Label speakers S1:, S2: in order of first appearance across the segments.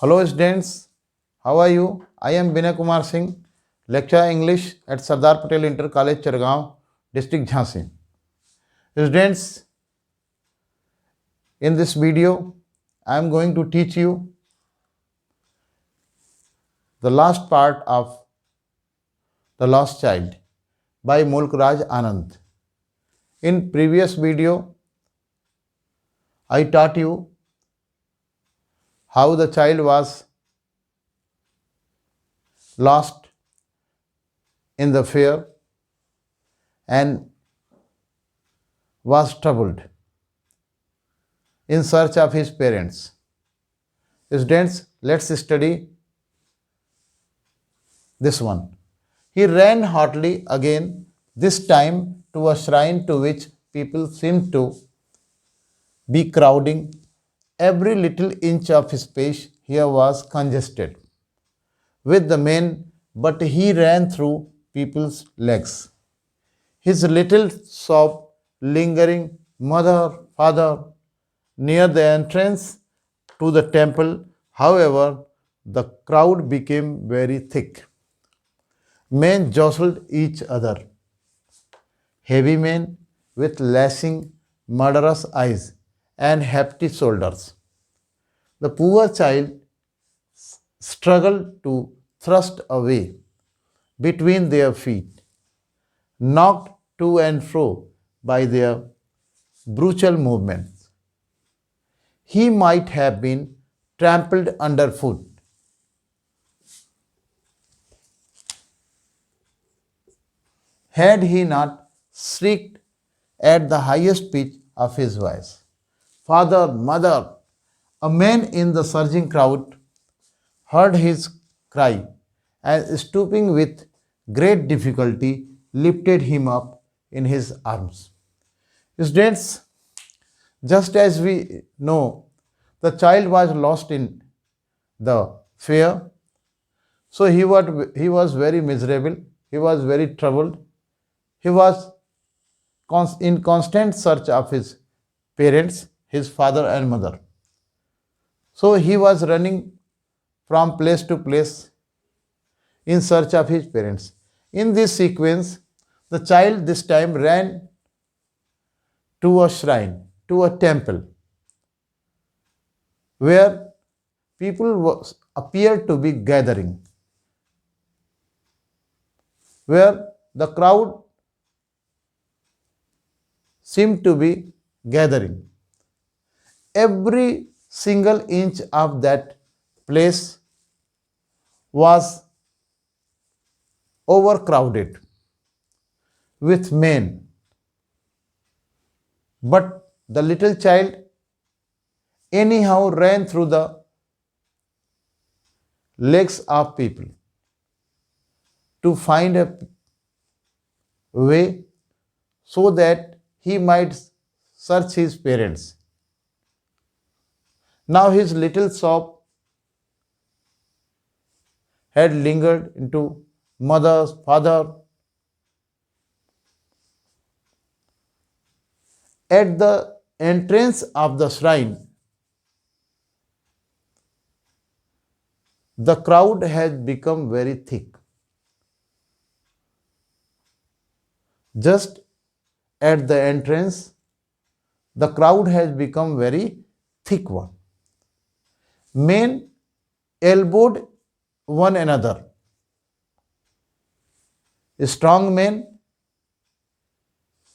S1: Hello students, how are you? I am Binay Kumar Singh, lecturer English at Sardar Patel Inter College, Chargaon, District Jhansi. Students, in this video, I am going to teach you the last part of The Lost Child by Mulk Raj Anand. In previous video, I taught you how the child was lost in the fair and was troubled in search of his parents. Students, let's study this one. He ran hotly again, this time to a shrine to which people seemed to be crowding. Every little inch of space here was congested with the men, but he ran through people's legs. His little sob lingering, mother, father, near the entrance to the temple. However, the crowd became very thick. Men jostled each other. Heavy men with lashing, murderous eyes and hefty shoulders. The poor child struggled to thrust away between their feet, knocked to and fro by their brutal movements. He might have been trampled underfoot. Had he not shrieked at the highest pitch of his voice. Father, mother, a man in the surging crowd heard his cry and stooping with great difficulty lifted him up in his arms. Students, just as we know, the child was lost in the fair, so he was very miserable, he was very troubled, he was in constant search of his parents, his father and mother. So he was running from place to place in search of his parents. In this sequence, the child this time ran to a shrine, to a temple, where appeared to be gathering, where the crowd seemed to be gathering. Every single inch of that place was overcrowded with men. But the little child anyhow ran through the legs of people to find a way so that he might search his parents. Now his little sob had lingered into mother's, father. At the entrance of the shrine, the crowd has become very thick. Just at the entrance, the crowd has become very thick one. Men elbowed one another. Strong men,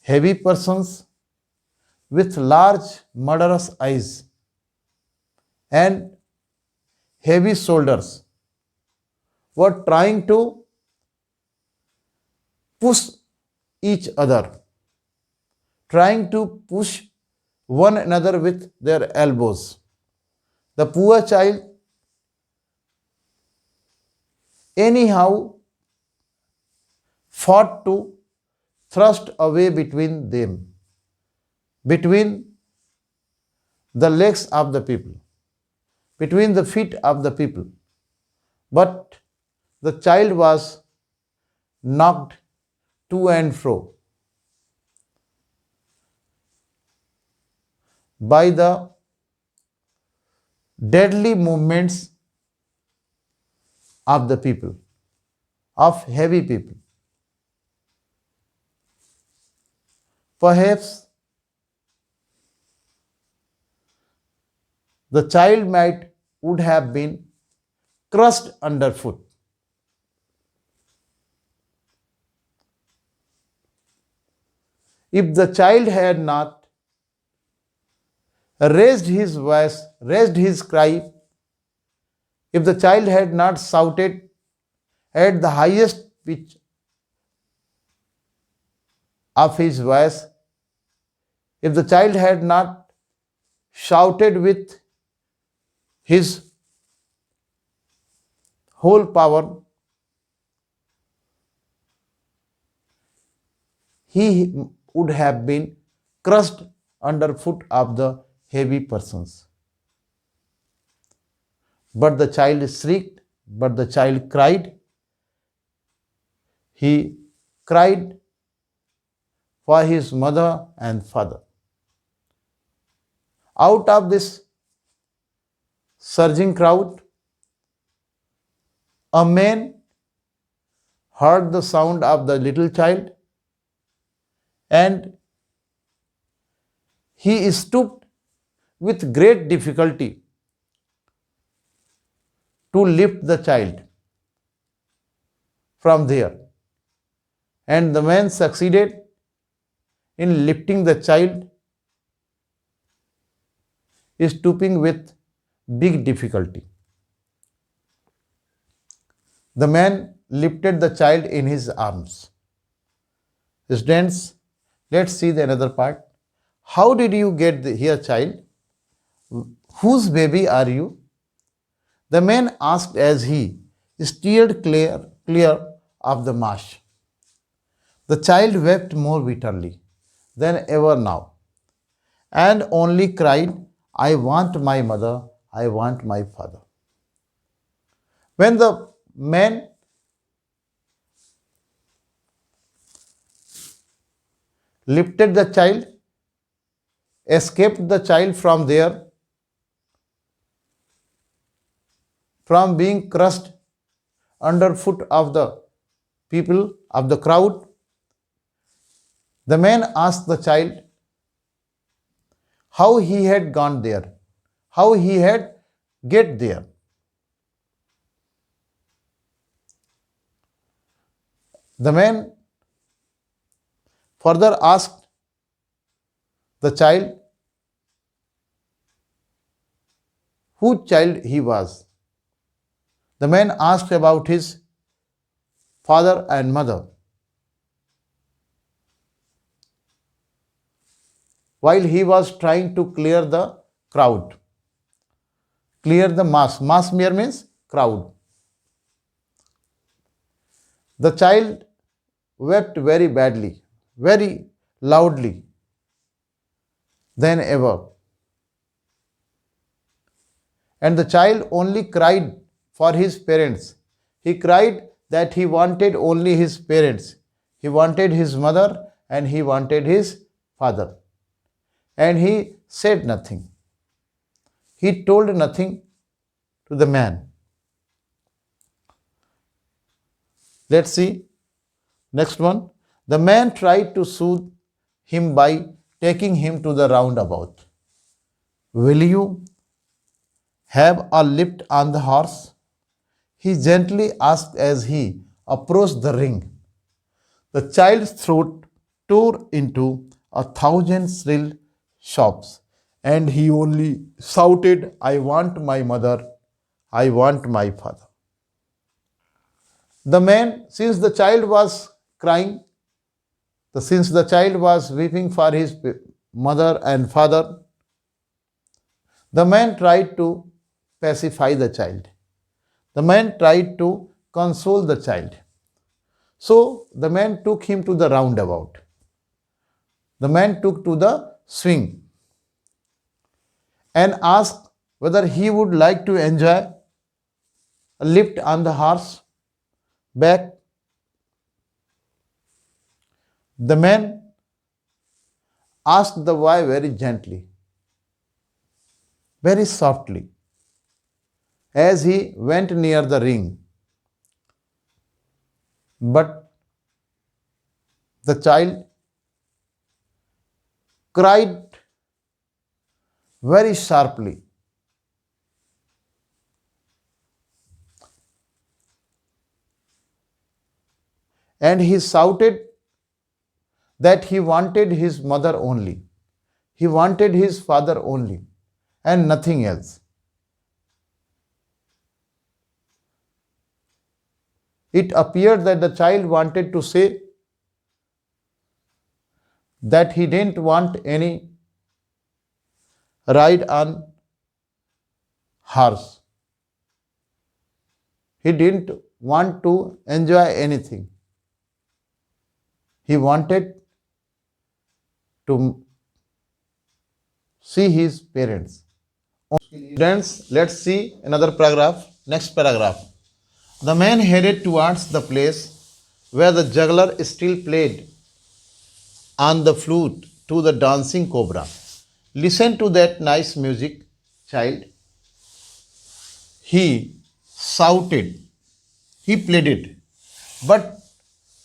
S1: heavy persons with large murderous eyes and heavy shoulders were trying to push each other, trying to push one another with their elbows. The poor child anyhow fought to thrust away between them, between the legs of the people, between the feet of the people. But the child was knocked to and fro by the deadly movements of the people, of heavy people. Perhaps the child might would have been crushed underfoot. If the child had not raised his voice, raised his cry, if the child had not shouted at the highest pitch of his voice, if the child had not shouted with his whole power, he would have been crushed underfoot of the heavy persons. But the child shrieked, but the child cried. He cried for his mother and father. Out of this surging crowd, a man heard the sound of the little child, and he stooped with great difficulty to lift the child from there. And the man succeeded in lifting the child, stooping with big difficulty. The man lifted the child in his arms. Students, let's see the another part. How did you get here, child? Whose baby are you? The man asked as he steered clear of the marsh. The child wept more bitterly than ever now, and only cried, I want my mother, I want my father. When the man lifted the child, escaped the child from there, from being crushed underfoot of the people, of the crowd, the man asked the child how he had gone there, how he had get there. The man further asked the child whose child he was. The man asked about his father and mother. While he was trying to clear the crowd, clear the mass. Mass here means crowd. The child wept very badly, very loudly than ever. And the child only cried for his parents. He cried that he wanted only his parents. He wanted his mother and he wanted his father. And he said nothing. He told nothing to the man. Let's see. Next one. The man tried to soothe him by taking him to the roundabout. Will you have a lift on the horse? He gently asked as he approached the ring. The child's throat tore into 1,000 shrill sobs, and he only shouted, I want my mother, I want my father. The man, since the child was crying, since the child was weeping for his mother and father, the man tried to pacify the child. The man tried to console the child. So the man took him to the roundabout. The man took to the swing and asked whether he would like to enjoy a lift on the horse back. The man asked the boy very gently, very softly, as he went near the ring. But the child cried very sharply, and he shouted that he wanted his mother only. He wanted his father only and nothing else. It appeared that the child wanted to say that he didn't want any ride on horse. He didn't want to enjoy anything. He wanted to see his parents. Students, let's see another paragraph. Next paragraph. The man headed towards the place where the juggler still played on the flute to the dancing cobra. Listen to that nice music, child. He shouted. He pleaded. But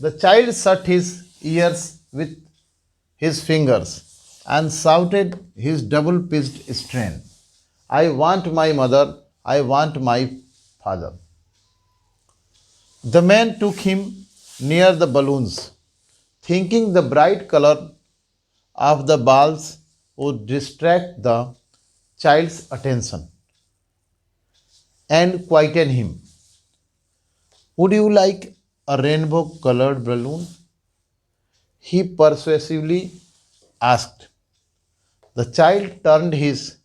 S1: the child shut his ears with his fingers and shouted his double pitched strain. I want my mother, I want my father. The man took him near the balloons, thinking the bright color of the balls would distract the child's attention and quieten him. Would you like a rainbow colored balloon? He persuasively asked. The child turned his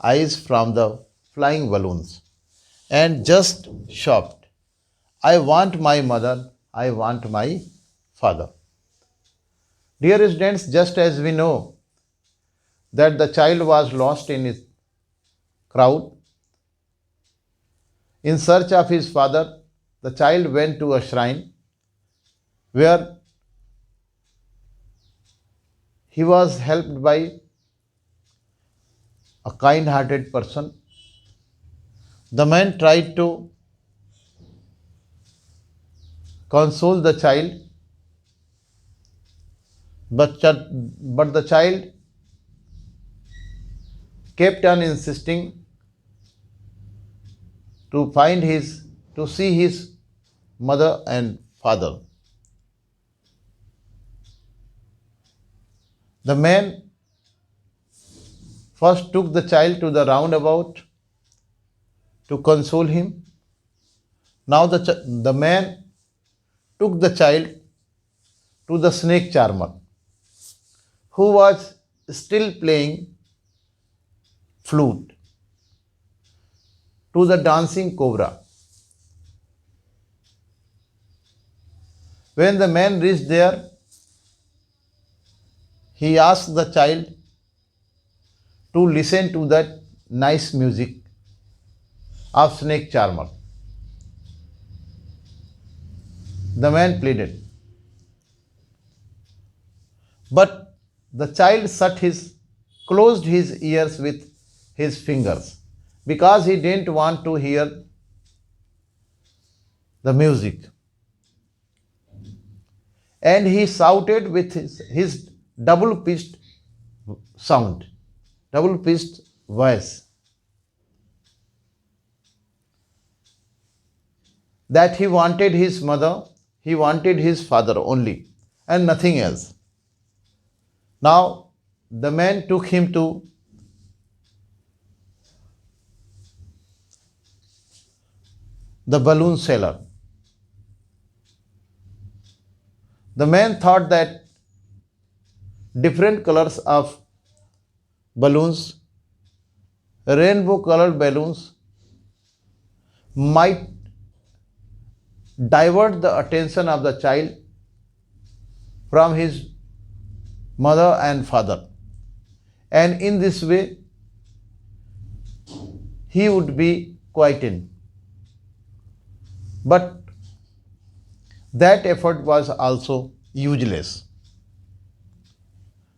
S1: eyes from the flying balloons and just sobbed. I want my mother, I want my father. Dear students, just as we know that the child was lost in his crowd, in search of his father, the child went to a shrine where he was helped by a kind hearted person. The man tried to console the child, but the child kept on insisting to see his mother and father. The man first took the child to the roundabout to console him. Now the man took the child to the snake charmer, who was still playing flute, to the dancing cobra. When the man reached there, he asked the child to listen to that nice music of snake charmer. The man pleaded. But the child closed his ears with his fingers because he didn't want to hear the music. And he shouted with his double pitched sound, double pitched voice, that he wanted his mother, he wanted his father only, and nothing else. Now the man took him to the balloon seller. The man thought that different colors of balloons, rainbow colored balloons, might divert the attention of the child from his mother and father, and in this way he would be quieted. But that effort was also useless.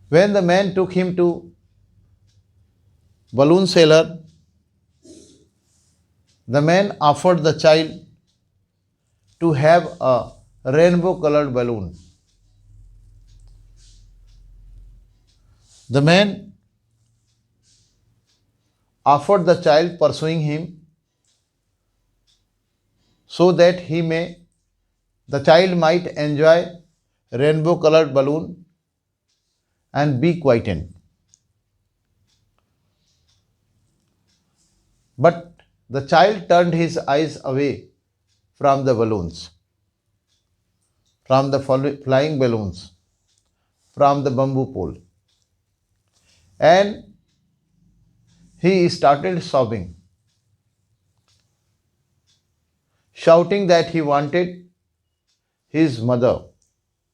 S1: When the man took him to balloon seller, the man offered the child to have a rainbow colored balloon. The man offered the child pursuing him so that the child might enjoy rainbow colored balloon and be quietened. But the child turned his eyes away from the balloons, from the flying balloons, from the bamboo pole, and he started sobbing, shouting that he wanted his mother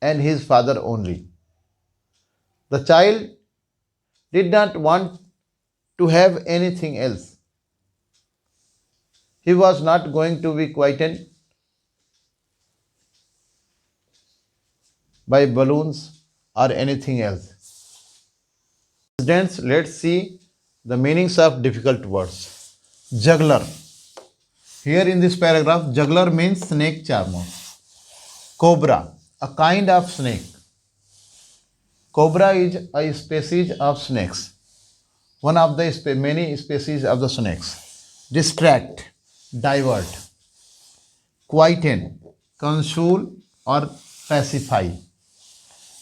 S1: and his father only. The child did not want to have anything else. He was not going to be quietened by balloons or anything else. Students, let's see the meanings of difficult words. Juggler. Here in this paragraph, juggler means snake charmer. Cobra, a kind of snake. Cobra is a species of snakes, one of the many species of the snakes. Distract, divert. Quieten, console or pacify.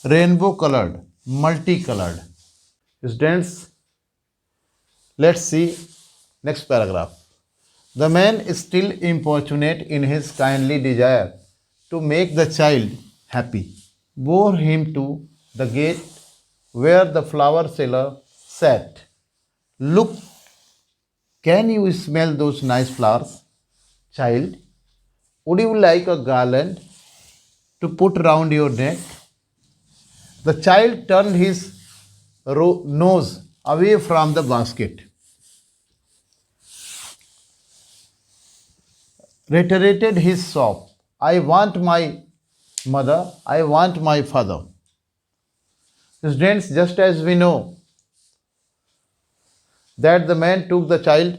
S1: Rainbow colored, multicolored. Students, let's see next paragraph. The man is still importunate in his kindly desire to make the child happy. Bore him to the gate where the flower seller sat. Look, can you smell those nice flowers? Child, would you like a garland to put round your neck? The child turned his nose away from the basket, reiterated his sob. I want my mother, I want my father. Students, just as we know that the man took the child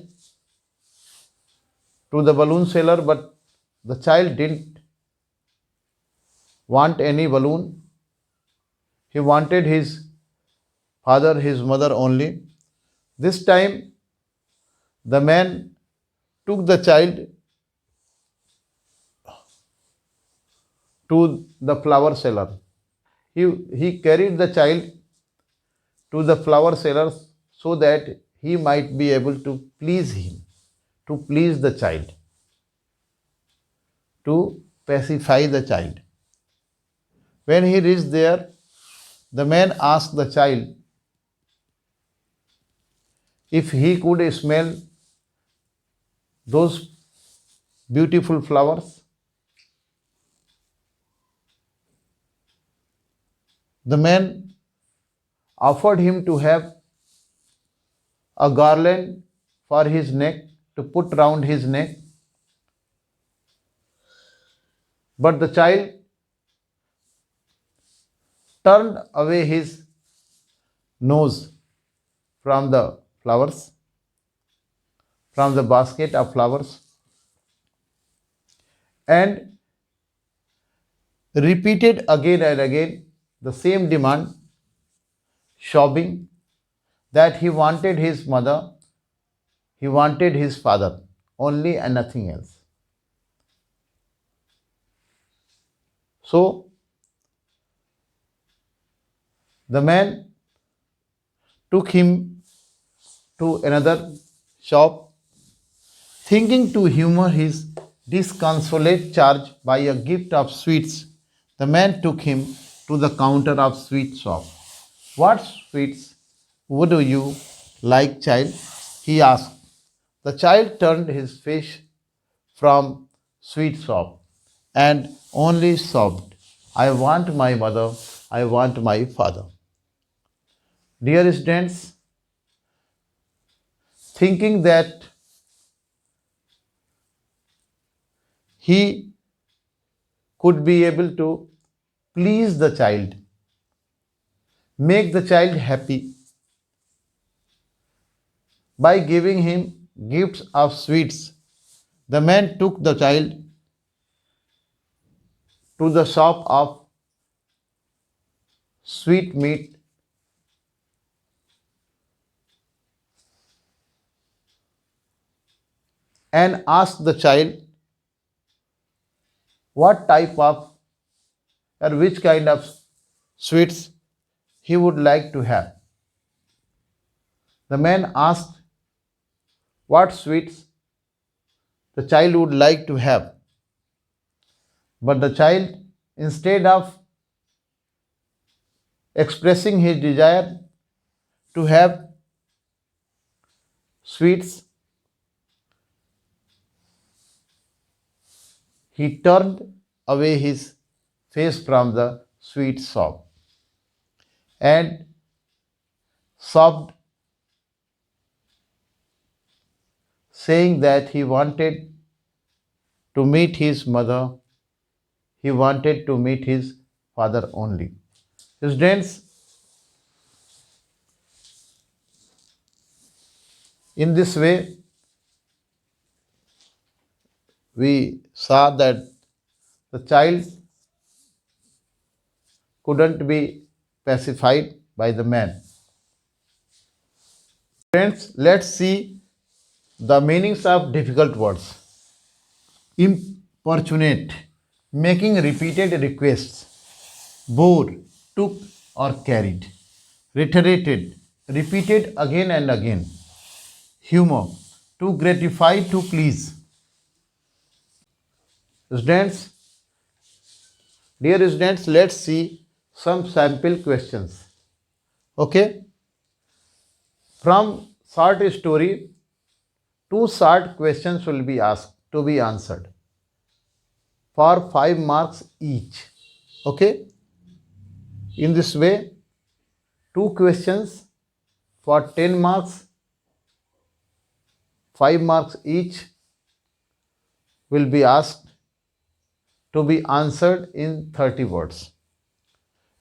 S1: to the balloon seller, but the child didn't want any balloon. He wanted his father, his mother only. This time, the man took the child to the flower seller. He carried the child to the flower seller so that he might be able to please him, to please the child, to pacify the child. When he reached there, the man asked the child if he could smell those beautiful flowers. The man offered him to have a garland for his neck, to put round his neck. But the child turned away his nose from the flowers, from the basket of flowers, and repeated again and again the same demand, sobbing that he wanted his mother, he wanted his father only and nothing else. So, the man took him to another shop, thinking to humor his disconsolate charge by a gift of sweets. The man took him to the counter of sweet shop. What sweets would you like, child? He asked. The child turned his face from sweet shop and only sobbed, I want my mother, I want my father. Dear students, thinking that he could be able to please the child, make the child happy by giving him gifts of sweets, the man took the child to the shop of sweet meat and asked the child what type of or which kind of sweets he would like to have. The man asked what sweets the child would like to have, but the child, instead of expressing his desire to have sweets, he turned away his face from the sweet shop and sobbed, saying that he wanted to meet his mother, he wanted to meet his father only. Students, in this way, we saw that the child couldn't be pacified by the man. Friends, let's see the meanings of difficult words. Importunate, making repeated requests. Bore, took or carried. Reiterated, repeated again and again. Humor, to gratify, to please. Students, dear students, let's see some sample questions. Okay? From short story, 2 short questions will be asked to be answered for 5 marks each. Okay? In this way, 2 questions for 10 marks, 5 marks each will be asked to be answered in 30 words.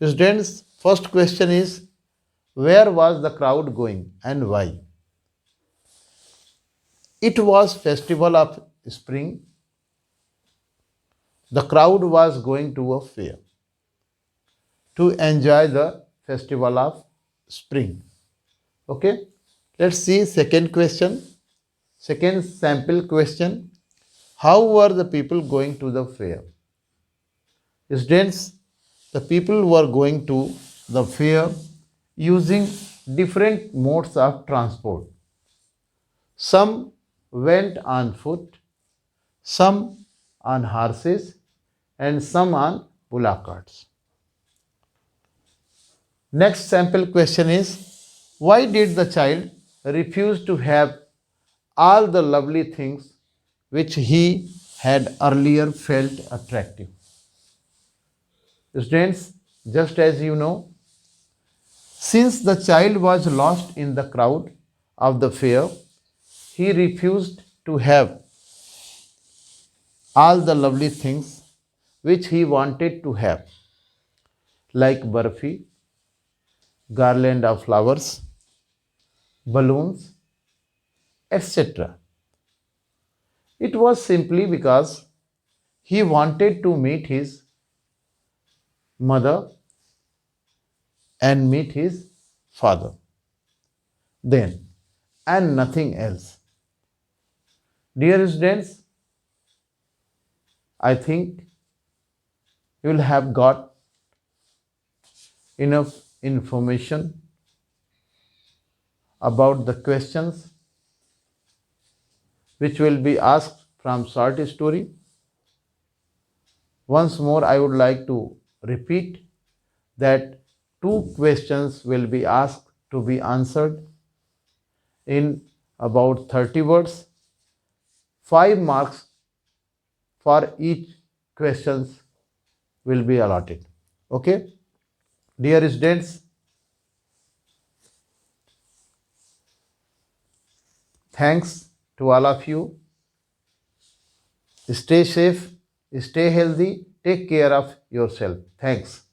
S1: Students, first question is, where was the crowd going and why? It was festival of spring. The crowd was going to a fair to enjoy the festival of spring. Okay, let's see second question. Second sample question. How were the people going to the fair? Students, the people were going to the fair using different modes of transport. Some went on foot, some on horses, and some on bullock carts. Next sample question is, why did the child refuse to have all the lovely things which he had earlier felt attractive? Students, just as you know, since the child was lost in the crowd of the fair, he refused to have all the lovely things which he wanted to have, like barfi, garland of flowers, balloons, etc. It was simply because he wanted to meet his mother and meet his father. Then, and nothing else. Dear students, I think you will have got enough information about the questions which will be asked from short story. Once more, I would like to repeat that 2 questions will be asked to be answered in about 30 words. 5 marks for each questions will be allotted. Okay? Dear students, thanks to all of you. Stay safe, stay healthy, take care of yourself. Thanks.